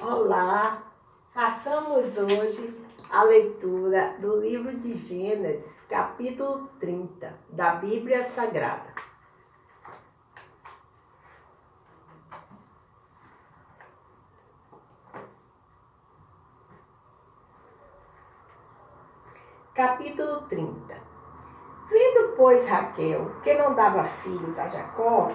Olá, façamos hoje a leitura do livro de Gênesis, capítulo 30, da Bíblia Sagrada. Capítulo 30. Vendo, pois, Raquel que não dava filhos a Jacó,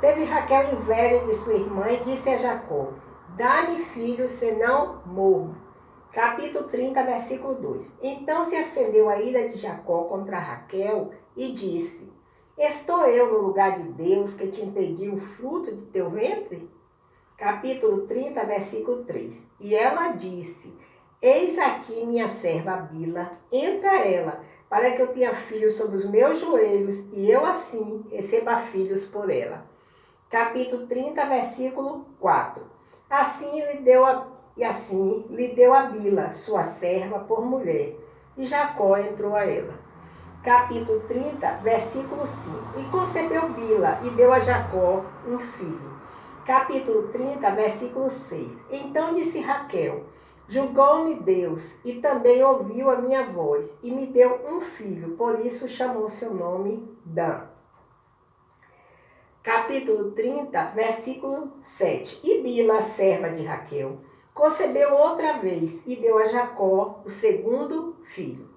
teve Raquel inveja de sua irmã e disse a Jacó: dá-me filhos, senão morro. Capítulo 30, versículo 2. Então se acendeu a ira de Jacó contra Raquel e disse: estou eu no lugar de Deus que te impediu o fruto de teu ventre? Capítulo 30, versículo 3. E ela disse: eis aqui minha serva Bila, entra ela, para que eu tenha filhos sobre os meus joelhos, e eu assim receba filhos por ela. Capítulo 30, versículo 4. Assim lhe deu a Bila, sua serva, por mulher, e Jacó entrou a ela. Capítulo 30, versículo 5. E concebeu Bila, e deu a Jacó um filho. Capítulo 30, versículo 6. Então disse Raquel: julgou-me Deus, e também ouviu a minha voz, e me deu um filho, por isso chamou seu nome Dan. Capítulo 30, versículo 7. E Bila, serva de Raquel, concebeu outra vez e deu a Jacó o segundo filho.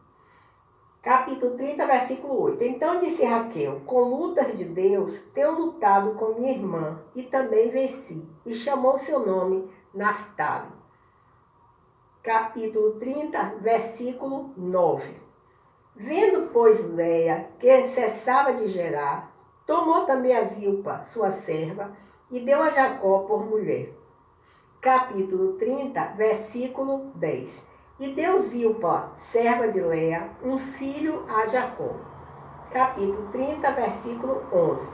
Capítulo 30, versículo 8. Então disse Raquel: com lutas de Deus, tenho lutado com minha irmã e também venci. E chamou seu nome Naftali. Capítulo 30, versículo 9. Vendo, pois, Leia que cessava de gerar, tomou também a Zilpa, sua serva, e deu a Jacó por mulher. Capítulo 30, versículo 10. E deu Zilpa, serva de Leia, um filho a Jacó. Capítulo 30, versículo 11.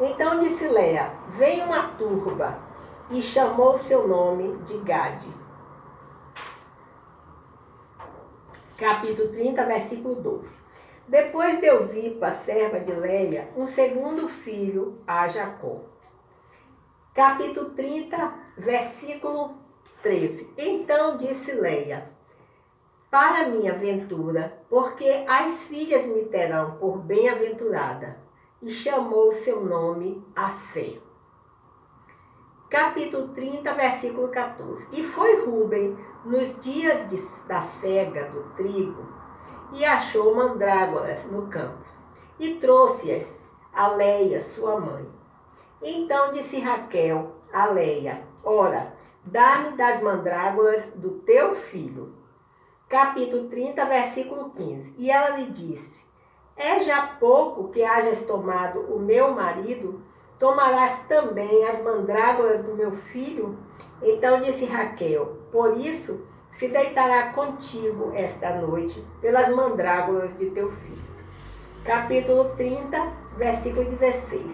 Então disse Leia: vem uma turba, e chamou seu nome de Gade. Capítulo 30, versículo 12. Depois deu Zilpa, serva de Leia, um segundo filho a Jacó. Capítulo 30, versículo 13. Então disse Leia: para minha ventura, porque as filhas me terão por bem-aventurada. E chamou seu nome Assé. Capítulo 30, versículo 14. E foi Rúben nos dias da cega do trigo, e achou mandrágoras no campo, e trouxe-as a Leia, sua mãe. Então disse Raquel a Leia: ora, dá-me das mandrágoras do teu filho. Capítulo 30, versículo 15. E ela lhe disse: é já pouco que hajas tomado o meu marido? Tomarás também as mandrágoras do meu filho? Então disse Raquel: por isso se deitará contigo esta noite pelas mandrágoras de teu filho. Capítulo 30, versículo 16.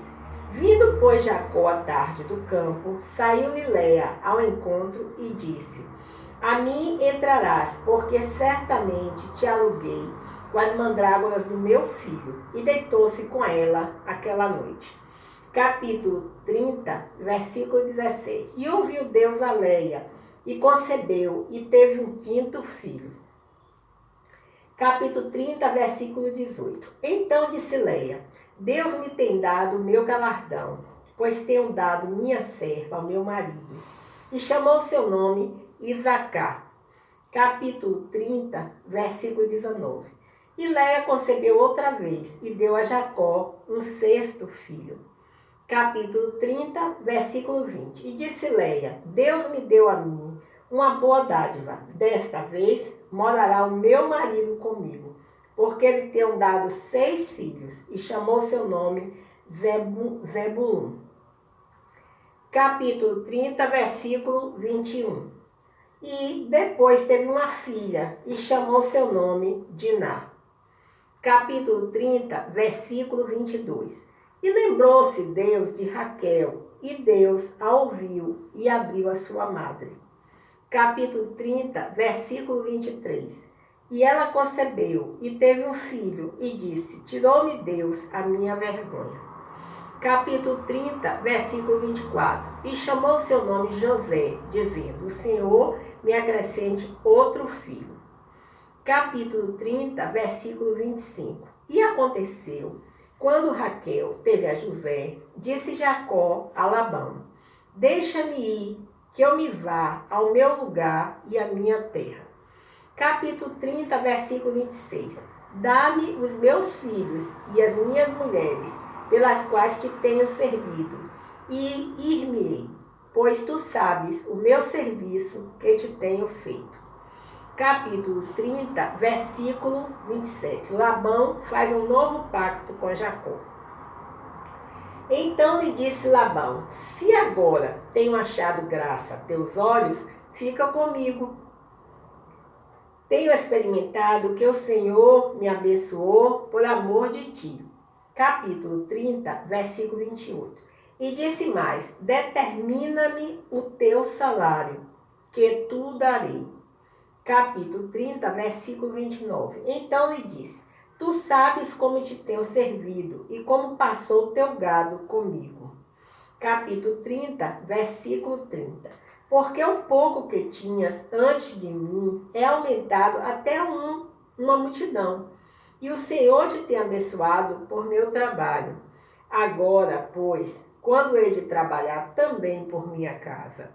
Vindo, pois, Jacó à tarde do campo, saiu-lhe Leia ao encontro e disse: a mim entrarás, porque certamente te aluguei com as mandrágoras do meu filho. E deitou-se com ela aquela noite. Capítulo 30, versículo 17. E ouviu Deus a Leia, e concebeu, e teve um quinto filho. Capítulo 30, versículo 18. Então disse Leia: Deus me tem dado o meu galardão, pois tenho dado minha serva ao meu marido. E chamou seu nome Isacar. Capítulo 30, versículo 19. E Leia concebeu outra vez, e deu a Jacó um sexto filho. Capítulo 30, versículo 20. E disse Leia: Deus me deu a mim uma boa dádiva. Desta vez morará o meu marido comigo, porque lhe tenho dado 6 filhos. E chamou seu nome Zebulun. Capítulo 30, versículo 21. E depois teve uma filha, e chamou seu nome Diná. Capítulo 30, versículo 22. E lembrou-se Deus de Raquel, e Deus a ouviu e abriu a sua madre. Capítulo 30, versículo 23. E ela concebeu, e teve um filho, e disse: tirou-me Deus a minha vergonha. Capítulo 30, versículo 24. E chamou seu nome José, dizendo: o Senhor me acrescente outro filho. Capítulo 30, versículo 25. E aconteceu, quando Raquel teve a José, disse Jacó a Labão: deixa-me ir, que eu me vá ao meu lugar e à minha terra. Capítulo 30, versículo 26. Dá-me os meus filhos e as minhas mulheres, pelas quais te tenho servido, e ir-me-ei, pois tu sabes o meu serviço que te tenho feito. Capítulo 30, versículo 27. Labão faz um novo pacto com Jacó. Então lhe disse Labão: se agora tenho achado graça a teus olhos, fica comigo. Tenho experimentado que o Senhor me abençoou por amor de ti. Capítulo 30, versículo 28. E disse mais: determina-me o teu salário, que tu darei. Capítulo 30, versículo 29. Então lhe disse: tu sabes como te tenho servido e como passou o teu gado comigo. Capítulo 30, versículo 30. Porque o pouco que tinhas antes de mim é aumentado até uma multidão. E o Senhor te tem abençoado por meu trabalho. Agora, pois, quando hei de trabalhar também por minha casa?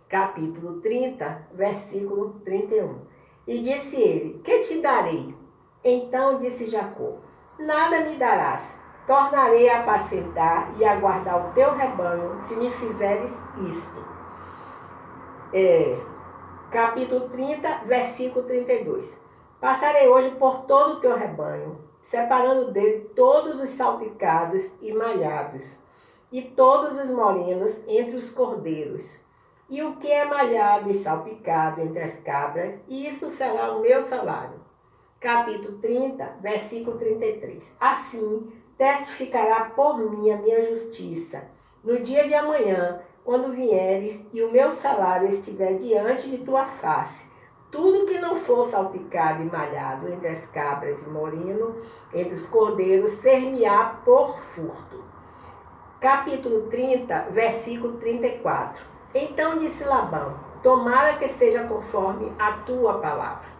Capítulo 30, versículo 31. E disse ele: que te darei? Então disse Jacó: nada me darás. Tornarei a apacentar e a guardar o teu rebanho, se me fizeres isto. Capítulo 30, versículo 32. Passarei hoje por todo o teu rebanho, separando dele todos os salpicados e malhados, e todos os morenos entre os cordeiros, e o que é malhado e salpicado entre as cabras, e isso será o meu salário. Capítulo 30, versículo 33. Assim testificará por mim a minha justiça, no dia de amanhã, quando vieres e o meu salário estiver diante de tua face. Tudo que não for salpicado e malhado entre as cabras e moreno, entre os cordeiros, ser-me-á por furto. Capítulo 30, versículo 34. Então disse Labão: tomara que seja conforme a tua palavra.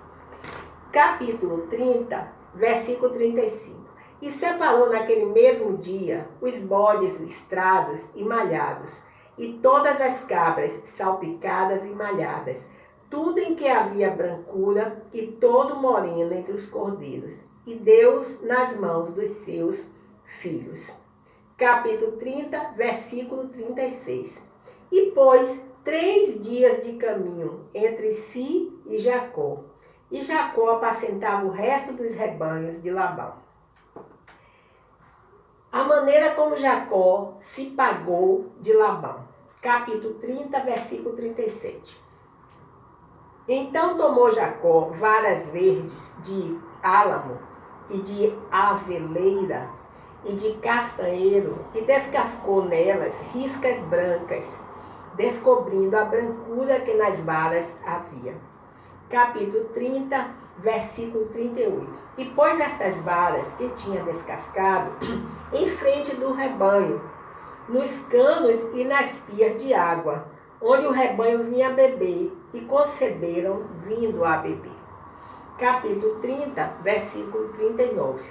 Capítulo 30, versículo 35. E separou naquele mesmo dia os bodes listrados e malhados, e todas as cabras salpicadas e malhadas, tudo em que havia brancura, e todo moreno entre os cordeiros, e deu-os nas mãos dos seus filhos. Capítulo 30, versículo 36. E pôs 3 dias de caminho entre si e Jacó, e Jacó apacentava o resto dos rebanhos de Labão. A maneira como Jacó se pagou de Labão. Capítulo 30, versículo 37. Então tomou Jacó varas verdes de álamo e de aveleira e de castanheiro e descascou nelas riscas brancas, descobrindo a brancura que nas varas havia. Capítulo 30, versículo 38. E pôs estas varas que tinha descascado em frente do rebanho, nos canos e nas pias de água, onde o rebanho vinha beber, e conceberam vindo a beber. Capítulo 30, versículo 39.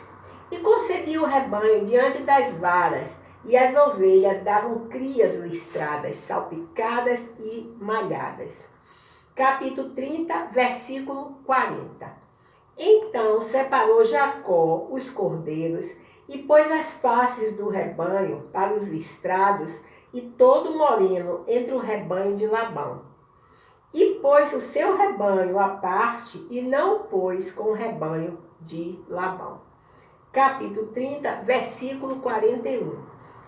E concebia o rebanho diante das varas, e as ovelhas davam crias listradas, salpicadas e malhadas. Capítulo 30, versículo 40. Então separou Jacó os cordeiros e pôs as faces do rebanho para os listrados e todo moreno entre o rebanho de Labão. E pôs o seu rebanho à parte e não pôs com o rebanho de Labão. Capítulo 30, versículo 41.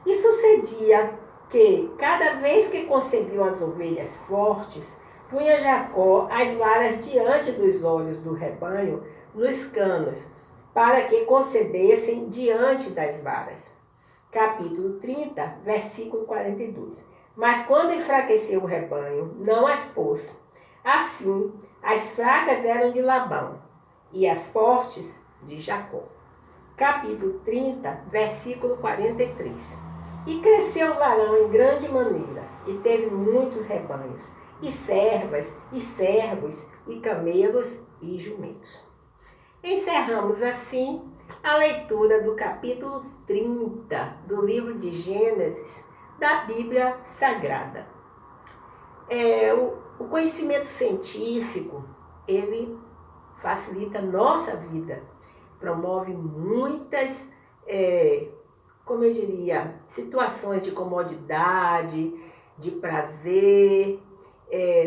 E sucedia que, cada vez que concebiam as ovelhas fortes, punha Jacó as varas diante dos olhos do rebanho nos canos, para que concebessem diante das varas. Capítulo 30, versículo 42. Mas quando enfraqueceu o rebanho, não as pôs. Assim, as fracas eram de Labão, e as fortes de Jacó. Capítulo 30, versículo 43. E cresceu o varão em grande maneira, e teve muitos rebanhos, e servas, e servos, e camelos, e jumentos. Encerramos assim a leitura do capítulo 30 do livro de Gênesis da Bíblia Sagrada. O conhecimento científico, ele facilita a nossa vida, promove muitas, como eu diria, situações de comodidade, de prazer,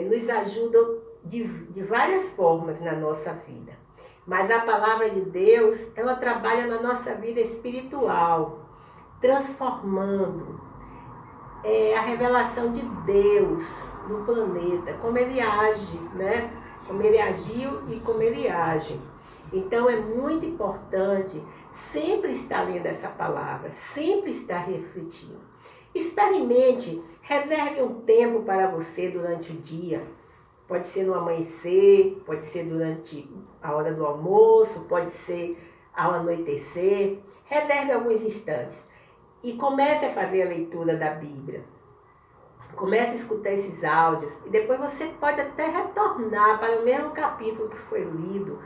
nos ajudam de várias formas na nossa vida. Mas a palavra de Deus, ela trabalha na nossa vida espiritual, transformando a revelação de Deus no planeta, como ele age, né? Como ele agiu e como ele age. Então é muito importante sempre estar lendo essa palavra, sempre estar refletindo. Experimente, reserve um tempo para você durante o dia. Pode ser no amanhecer, pode ser durante a hora do almoço, pode ser ao anoitecer. Reserve alguns instantes e comece a fazer a leitura da Bíblia. Comece a escutar esses áudios e depois você pode até retornar para o mesmo capítulo que foi lido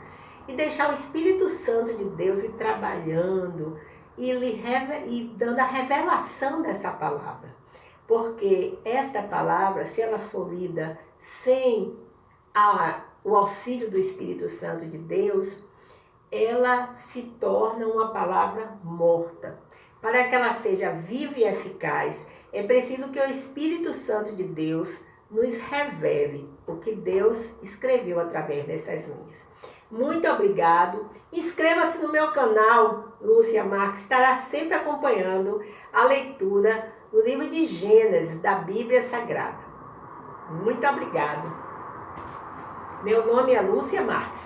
e deixar o Espírito Santo de Deus ir trabalhando e dando a revelação dessa palavra. Porque esta palavra, se ela for lida sem o auxílio do Espírito Santo de Deus, ela se torna uma palavra morta. Para que ela seja viva e eficaz, é preciso que o Espírito Santo de Deus nos revele o que Deus escreveu através dessas linhas. Muito obrigado. Inscreva-se no meu canal, Lúcia Marques, estará sempre acompanhando a leitura do livro de Gênesis, da Bíblia Sagrada. Muito obrigado. Meu nome é Lúcia Marques.